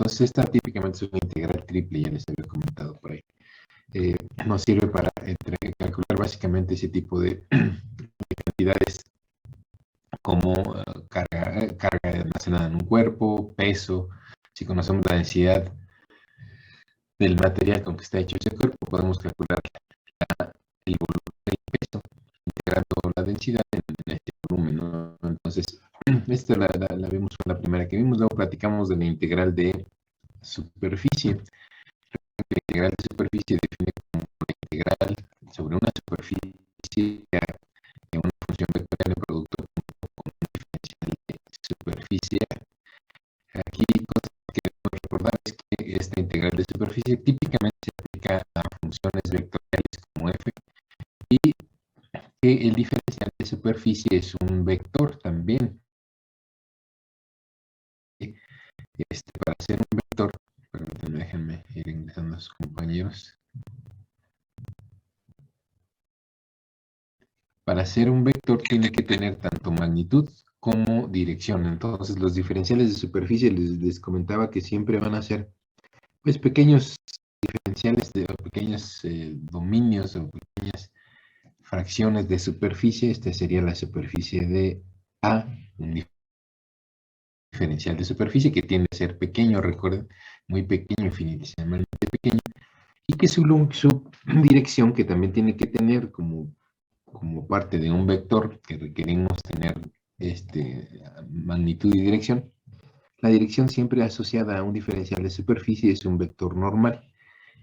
Entonces esta típicamente es una integral triple, ya les había comentado por ahí. Nos sirve para calcular básicamente ese tipo de cantidades como carga almacenada en un cuerpo, peso. Si conocemos la densidad del material con que está hecho ese cuerpo, podemos calcular el volumen y el peso, integrando la densidad en este volumen, ¿no? Entonces, esta la vimos, fue la primera que vimos. Luego platicamos de la integral de superficie. La integral de superficie define como la integral sobre una superficie de una función vectorial de producto con un diferencial de superficie. Aquí cosas que debemos recordar es que esta integral de superficie típicamente se aplica a funciones vectoriales como f y que el diferencial de superficie es un vector también. Para ser un vector, permítanme, déjenme ir ingresando a sus compañeros. Para ser un vector tiene que tener tanto magnitud como dirección. Entonces los diferenciales de superficie les comentaba que siempre van a ser pues pequeños diferenciales de pequeños dominios o pequeñas fracciones de superficie. Esta sería la superficie de A, un diferencial de superficie que tiende a ser pequeño, recuerden, muy pequeño, infinitesimalmente pequeño, y que su dirección, que también tiene que tener como parte de un vector que requerimos tener magnitud y dirección, la dirección siempre asociada a un diferencial de superficie es un vector normal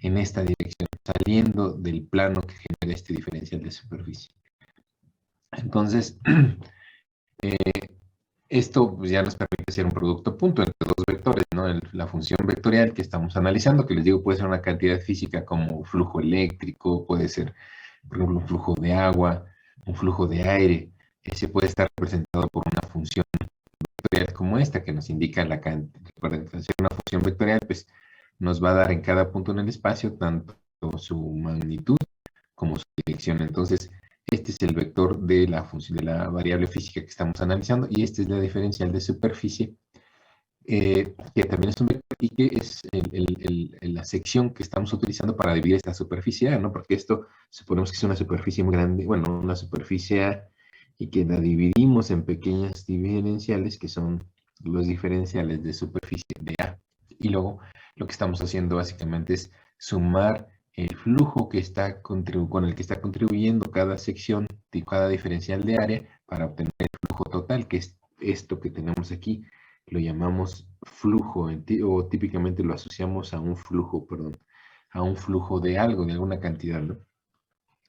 en esta dirección, saliendo del plano que genera este diferencial de superficie. Entonces, esto pues, ya nos permite hacer un producto punto entre dos vectores, ¿no? La función vectorial que estamos analizando, que les digo puede ser una cantidad física como flujo eléctrico, puede ser, por ejemplo, un flujo de agua, un flujo de aire. Ese puede estar representado por una función vectorial como esta, que nos indica la cantidad. Para hacer una función vectorial, pues nos va a dar en cada punto en el espacio tanto su magnitud como su dirección. Entonces, este es el vector de la función de la variable física que estamos analizando y este es la diferencial de superficie, que también es un vector y que es la sección que estamos utilizando para dividir esta superficie A, ¿no? Porque esto suponemos que es una superficie muy grande, bueno, una superficie A, y que la dividimos en pequeñas diferenciales que son los diferenciales de superficie de A. Y luego lo que estamos haciendo básicamente es sumar el flujo que está con el que está contribuyendo cada sección de cada diferencial de área para obtener el flujo total, que es esto que tenemos aquí. Lo llamamos flujo, o típicamente lo asociamos a un flujo, perdón, a un flujo de algo, de alguna cantidad, ¿no?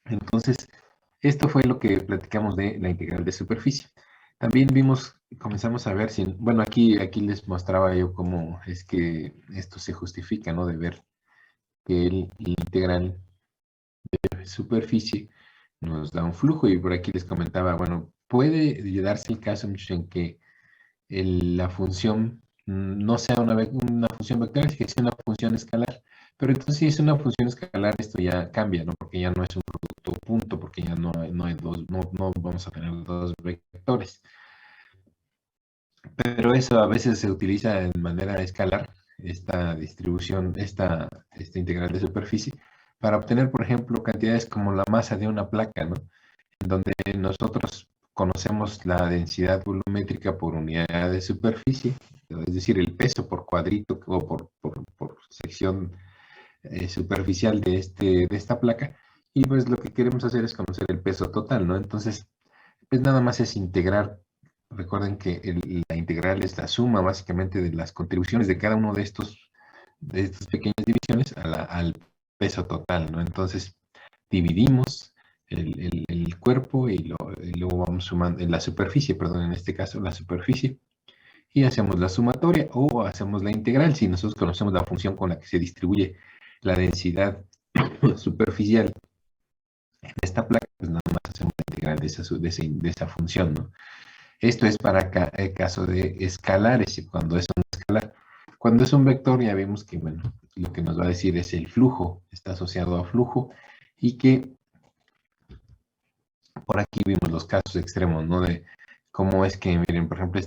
Entonces, esto fue lo que platicamos de la integral de superficie. También comenzamos a ver si, bueno, aquí les mostraba yo cómo es que esto se justifica, ¿no? De ver que el integral de superficie nos da un flujo, y por aquí les comentaba, bueno, puede darse el caso en que la función no sea una función vectorial, que sea una función escalar. Pero entonces si es una función escalar, esto ya cambia, ¿no? Porque ya no es un producto punto, porque ya no hay dos, no vamos a tener dos vectores. Pero eso a veces se utiliza de manera escalar, esta distribución, esta integral de superficie, para obtener, por ejemplo, cantidades como la masa de una placa, ¿no? En donde nosotros conocemos la densidad volumétrica por unidad de superficie, es decir, el peso por cuadrito o por sección superficial de esta placa, y pues lo que queremos hacer es conocer el peso total, ¿no? Entonces, pues nada más es integrar. Recuerden que la integral es la suma básicamente de las contribuciones de cada uno de estas pequeñas divisiones al peso total, ¿no? Entonces, dividimos el cuerpo y luego vamos sumando, en la superficie, perdón, en este caso la superficie, y hacemos la sumatoria o hacemos la integral. Si nosotros conocemos la función con la que se distribuye la densidad superficial en esta placa, pues nada más hacemos la integral de esa función, ¿no? Esto es para el caso de escalares, y cuando es un escalar. Cuando es un vector, ya vemos que, bueno, lo que nos va a decir es el flujo, está asociado a flujo, y que por aquí vimos los casos extremos, ¿no? De cómo es que, miren, por ejemplo,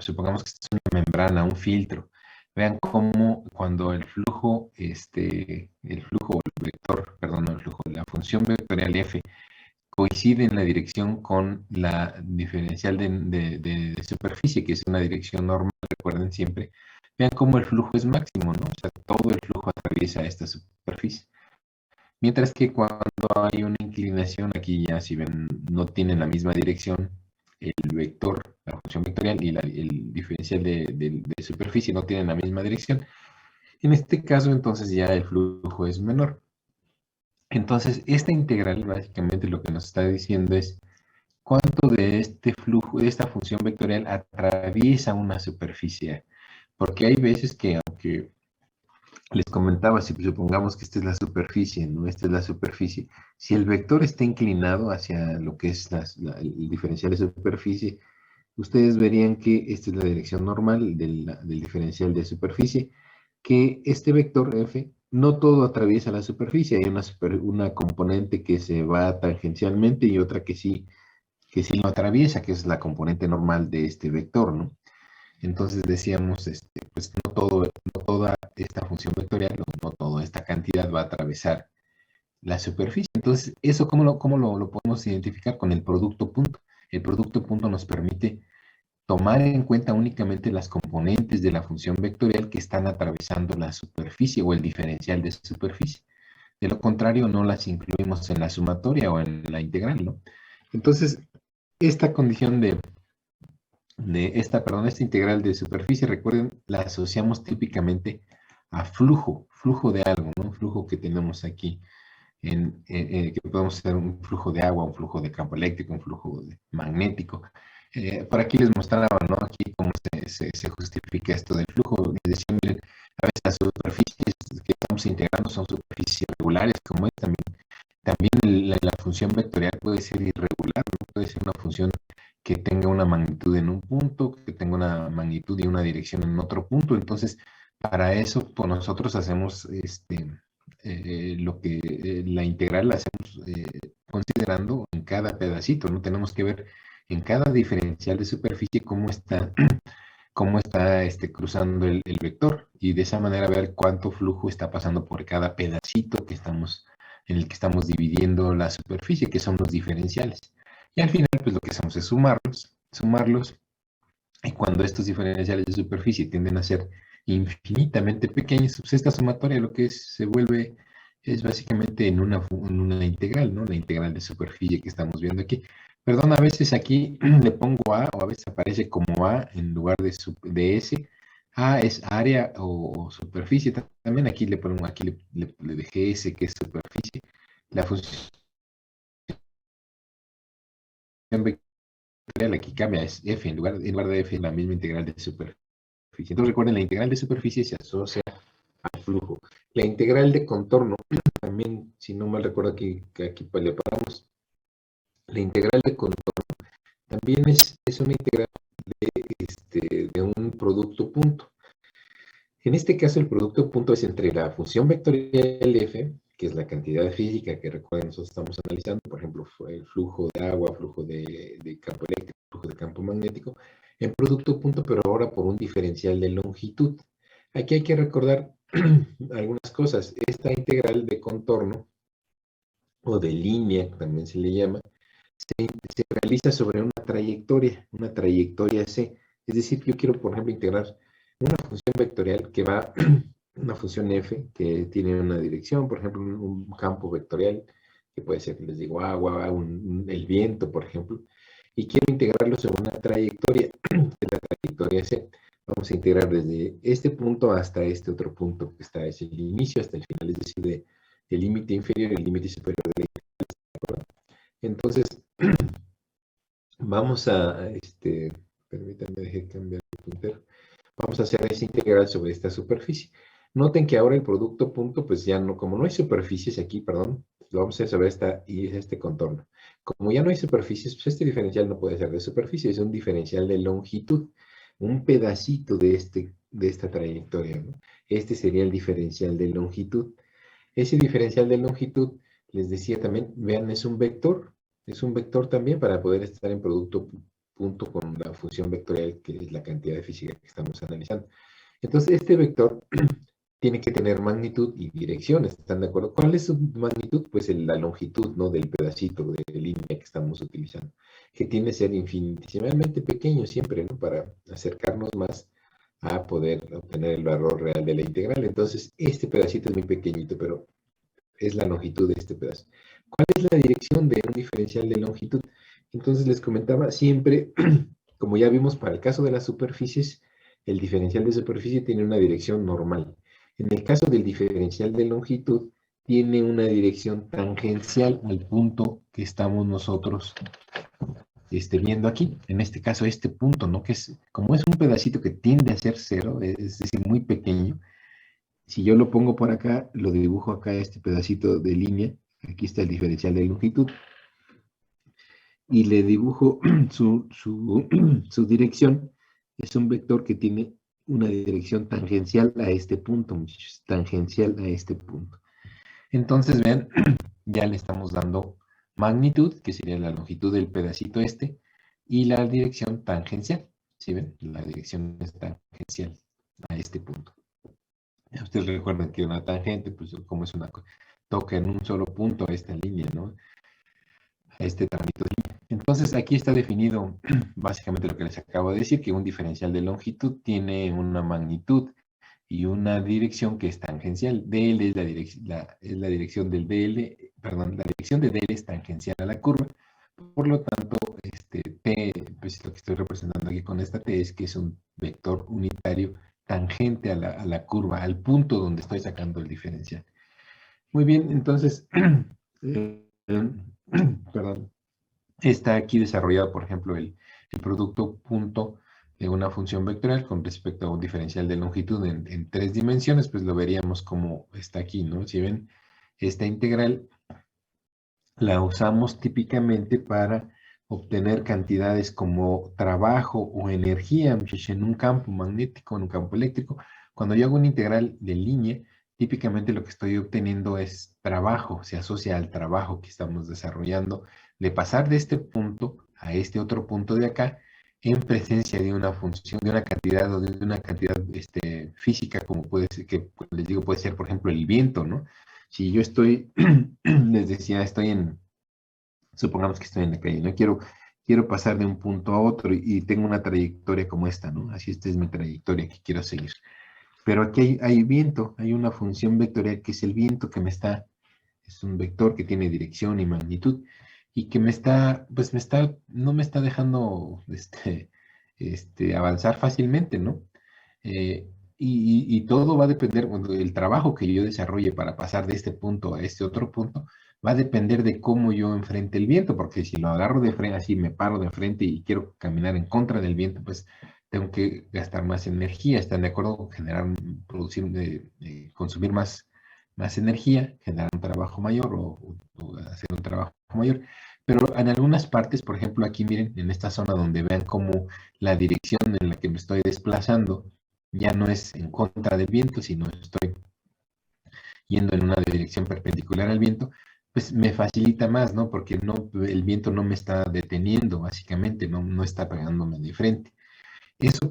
supongamos que esta es una membrana, un filtro. Vean cómo cuando el flujo o el vector, perdón, no el flujo, la función vectorial f coincide en la dirección con la diferencial de superficie, que es una dirección normal, recuerden siempre. Vean cómo el flujo es máximo, ¿no? O sea, todo el flujo atraviesa esta superficie. Mientras que cuando hay una inclinación, aquí ya si ven, no tienen la misma dirección, el vector, la función vectorial y el diferencial de superficie no tienen la misma dirección. En este caso, entonces ya el flujo es menor. Entonces, esta integral básicamente lo que nos está diciendo es cuánto de este flujo, de esta función vectorial atraviesa una superficie. Porque hay veces que, aunque les comentaba, si supongamos que esta es la superficie, ¿no? Esta es la superficie. Si el vector está inclinado hacia lo que es el diferencial de superficie, ustedes verían que esta es la dirección normal del diferencial de superficie, que este vector f no todo atraviesa la superficie, hay una componente que se va tangencialmente y otra que sí lo atraviesa, que es la componente normal de este vector, ¿no? Entonces decíamos, pues no toda esta función vectorial, no toda esta cantidad va a atravesar la superficie. Entonces, ¿eso cómo lo podemos identificar? Con el producto punto. El producto punto nos permite tomar en cuenta únicamente las componentes de la función vectorial que están atravesando la superficie o el diferencial de superficie. De lo contrario, no las incluimos en la sumatoria o en la integral, ¿no? Entonces, esta condición esta integral de superficie, recuerden, la asociamos típicamente a flujo de algo, ¿no? Un flujo que tenemos aquí, que podemos hacer un flujo de agua, un flujo de campo eléctrico, un flujo magnético. Por aquí les mostraba, ¿no? Aquí cómo se justifica esto del flujo. Les decía, miren, a veces las superficies que estamos integrando son superficies irregulares, como es también la función vectorial puede ser irregular, ¿no? Puede ser una función que tenga una magnitud en un punto, que tenga una magnitud y una dirección en otro punto. Entonces, para eso, pues nosotros hacemos la integral la hacemos considerando en cada pedacito, ¿no? Tenemos que ver en cada diferencial de superficie cómo está cruzando el vector y de esa manera ver cuánto flujo está pasando por cada pedacito en el que estamos dividiendo la superficie, que son los diferenciales. Y al final, pues lo que hacemos es sumarlos, y cuando estos diferenciales de superficie tienden a ser infinitamente pequeños, pues esta sumatoria lo que se vuelve es básicamente en una integral, ¿no? La integral de superficie que estamos viendo aquí. Perdón, a veces aquí le pongo A o a veces aparece como A en lugar de S. A es área o superficie. También aquí le pongo, aquí le dejé S que es superficie. La función vectorial aquí cambia, es F en lugar de F, la misma integral de superficie. Entonces recuerden, la integral de superficie se asocia al flujo. La integral de contorno, también, si no mal recuerdo aquí, que aquí pues le paramos, la integral de contorno también es una integral de un producto punto. En este caso, el producto punto es entre la función vectorial f, que es la cantidad física que recuerden nosotros estamos analizando, por ejemplo, el flujo de agua, flujo de campo eléctrico, flujo de campo magnético, en producto punto, pero ahora por un diferencial de longitud. Aquí hay que recordar algunas cosas. Esta integral de contorno, o de línea, también se le llama, se realiza sobre una trayectoria C. Es decir, yo quiero, por ejemplo, integrar una función vectorial que va, una función f, que tiene una dirección, por ejemplo, un campo vectorial, que puede ser, les digo, agua, el viento, por ejemplo, y quiero integrarlo sobre una trayectoria, de la trayectoria C. Vamos a integrar desde este punto hasta este otro punto, que está es el inicio hasta el final, es decir, el límite inferior y el límite superior de la integral. Entonces, vamos permítanme, dejé cambiar el puntero. Vamos a hacer esa integral sobre esta superficie. Noten que ahora el producto punto, pues ya no, como no hay superficies aquí, perdón, lo vamos a hacer sobre este contorno. Como ya no hay superficies, pues este diferencial no puede ser de superficie, es un diferencial de longitud, un pedacito de esta trayectoria, ¿no? Este sería el diferencial de longitud. Ese diferencial de longitud, les decía también, vean, es un vector también para poder estar en producto punto con la función vectorial, que es la cantidad de física que estamos analizando. Entonces, este vector tiene que tener magnitud y dirección, ¿están de acuerdo? ¿Cuál es su magnitud? Pues la longitud, ¿no? Del pedacito de línea que estamos utilizando, que tiene que ser infinitesimalmente pequeño siempre, ¿no? Para acercarnos más a poder obtener el valor real de la integral. Entonces, este pedacito es muy pequeñito, pero es la longitud de este pedazo. ¿Cuál es la dirección de un diferencial de longitud? Entonces, les comentaba siempre, como ya vimos para el caso de las superficies, el diferencial de superficie tiene una dirección normal. En el caso del diferencial de longitud, tiene una dirección tangencial al punto que estamos nosotros viendo aquí. En este caso, este punto, ¿no? Que es, como es un pedacito que tiende a ser cero, es decir, muy pequeño, si yo lo pongo por acá, lo dibujo acá, este pedacito de línea, aquí está el diferencial de longitud, y le dibujo su dirección, es un vector que tiene una dirección tangencial a este punto, muchachos, tangencial a este punto. Entonces, vean, ya le estamos dando magnitud, que sería la longitud del pedacito y la dirección tangencial. ¿Sí ven? La dirección es tangencial a este punto. Ya ustedes recuerdan que una tangente, pues como es una toca en un solo punto a esta línea, ¿no? A este tramito de línea. Entonces, aquí está definido básicamente lo que les acabo de decir, que un diferencial de longitud tiene una magnitud y una dirección que es tangencial. DL es la dirección del DL, perdón, la dirección de DL es tangencial a la curva. Por lo tanto, T, pues lo que estoy representando aquí con esta T es que es un vector unitario tangente a la curva, al punto donde estoy sacando el diferencial. Muy bien, entonces, perdón, está aquí desarrollado, por ejemplo, el producto punto de una función vectorial con respecto a un diferencial de longitud en 3 dimensiones, pues lo veríamos como está aquí, ¿no? Si ven, esta integral la usamos típicamente para obtener cantidades como trabajo o energía en un campo magnético, en un campo eléctrico. Cuando yo hago una integral de línea, típicamente lo que estoy obteniendo es trabajo, se asocia al trabajo que estamos desarrollando, de pasar de este punto a este otro punto de acá, en presencia de una función, de una cantidad o de una cantidad física, como puede ser, que les digo, puede ser, por ejemplo, el viento, ¿no? Si yo estoy, les decía, supongamos que estoy en la calle, ¿no? Quiero pasar de un punto a otro y tengo una trayectoria como esta, ¿no? Así esta es mi trayectoria que quiero seguir. Pero aquí hay viento, hay una función vectorial que es el viento que es un vector que tiene dirección y magnitud y que pues no me está dejando, avanzar fácilmente, ¿no? Y todo va a depender, bueno, el trabajo que yo desarrolle para pasar de este punto a este otro punto, va a depender de cómo yo enfrente el viento, porque si lo agarro de frente, así me paro de frente y quiero caminar en contra del viento, pues tengo que gastar más energía, ¿están de acuerdo? Producir, consumir más energía, generar un trabajo mayor o hacer un trabajo mayor. Pero en algunas partes, por ejemplo, aquí miren, en esta zona donde vean cómo la dirección en la que me estoy desplazando ya no es en contra del viento, sino estoy yendo en una dirección perpendicular al viento, pues me facilita más, ¿no? Porque el viento no me está deteniendo, básicamente, no está pegándome de frente. Eso,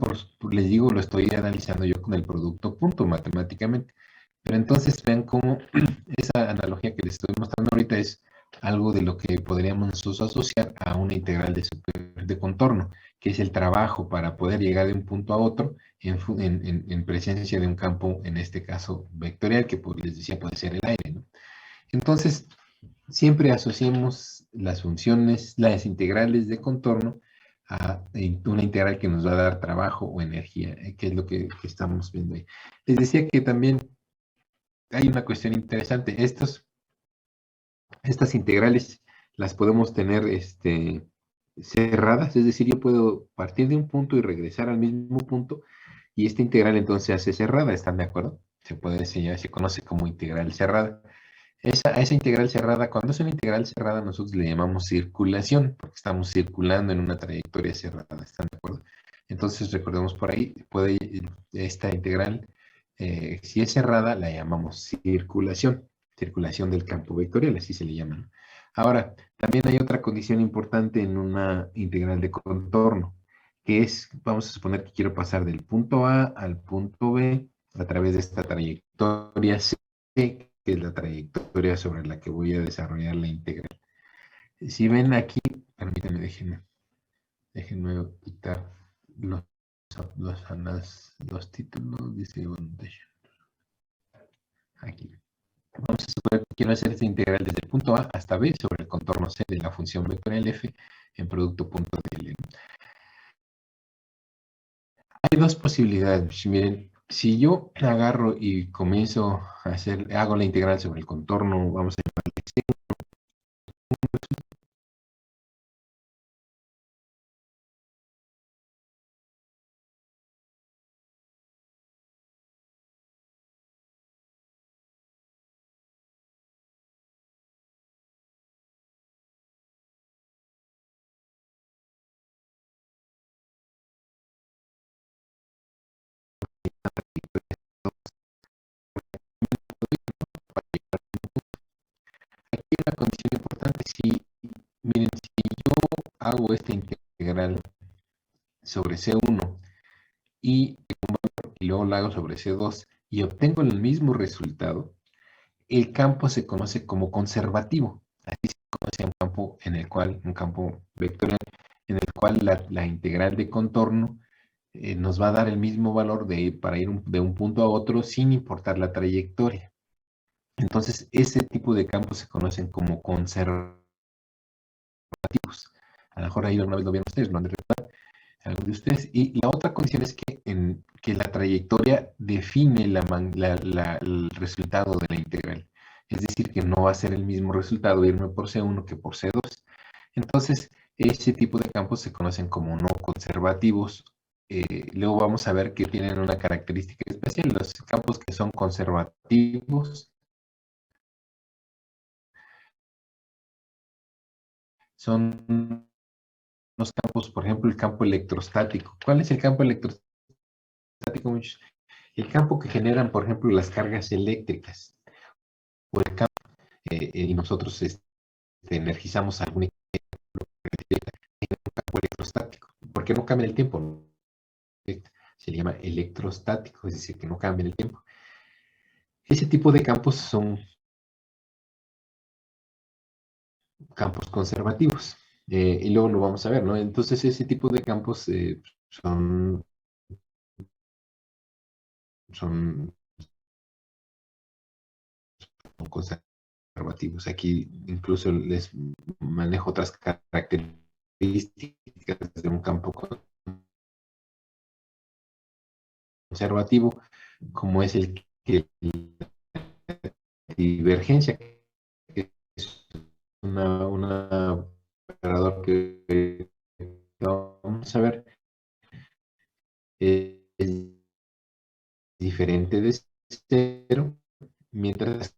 les digo, lo estoy analizando yo con el producto punto matemáticamente. Pero entonces vean cómo esa analogía que les estoy mostrando ahorita es algo de lo que podríamos nosotros asociar a una integral de contorno, que es el trabajo para poder llegar de un punto a otro en presencia de un campo, en este caso vectorial, que pues, les decía puede ser el aire, ¿no? Entonces, siempre asociemos las funciones, las integrales de contorno a una integral que nos va a dar trabajo o energía, que es lo que estamos viendo ahí. Les decía que también hay una cuestión interesante. Estas integrales las podemos tener cerradas, es decir, yo puedo partir de un punto y regresar al mismo punto, y esta integral entonces se hace cerrada, ¿están de acuerdo? Se puede enseñar, se conoce como integral cerrada. A esa integral cerrada, cuando es una integral cerrada, nosotros le llamamos circulación, porque estamos circulando en una trayectoria cerrada, ¿están de acuerdo? Entonces, recordemos por ahí, esta integral, si es cerrada, la llamamos circulación del campo vectorial, así se le llama, ¿no? Ahora, también hay otra condición importante en una integral de contorno, que es, vamos a suponer que quiero pasar del punto A al punto B, a través de esta trayectoria C, que es la trayectoria sobre la que voy a desarrollar la integral. Si ven aquí, permítanme, déjenme quitar los títulos, dice aquí. Vamos a suponer que quiero hacer esta integral desde el punto A hasta B sobre el contorno C de la función vectorial f en producto punto DL. Hay dos posibilidades. Miren, si yo agarro y comienzo a hago la integral sobre el contorno, vamos a llamarle C, aquí una condición importante, miren, si yo hago esta integral sobre C1 y luego la hago sobre C2 y obtengo el mismo resultado, el campo se conoce como conservativo. Así se conoce un campo un campo vectorial, en el cual la integral de contorno nos va a dar el mismo valor para ir de un punto a otro sin importar la trayectoria. Entonces, ese tipo de campos se conocen como conservativos. A lo mejor ahí alguna vez lo vieron ustedes, lo han de recordar algunos de ustedes. Y la otra condición es que la trayectoria define el resultado de la integral. Es decir, que no va a ser el mismo resultado irme por C1 que por C2. Entonces, ese tipo de campos se conocen como no conservativos. Luego vamos a ver que tienen una característica especial. Los campos que son conservativos son los campos, por ejemplo, el campo electrostático. ¿Cuál es el campo electrostático? El campo que generan, por ejemplo, las cargas eléctricas. O el campo, y nosotros energizamos algún campo electrostático. ¿Por qué no cambia el tiempo? Se le llama electrostático, es decir, que no cambia el tiempo. Ese tipo de campos son campos conservativos. Y luego lo vamos a ver, ¿no? Entonces, ese tipo de campos son, son, son conservativos. Aquí incluso les manejo otras características de un campo conservativo, como es el que la divergencia, que es una operador que vamos a ver, es diferente de cero, mientras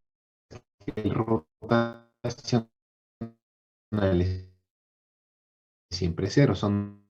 que el rotacional es siempre cero. Son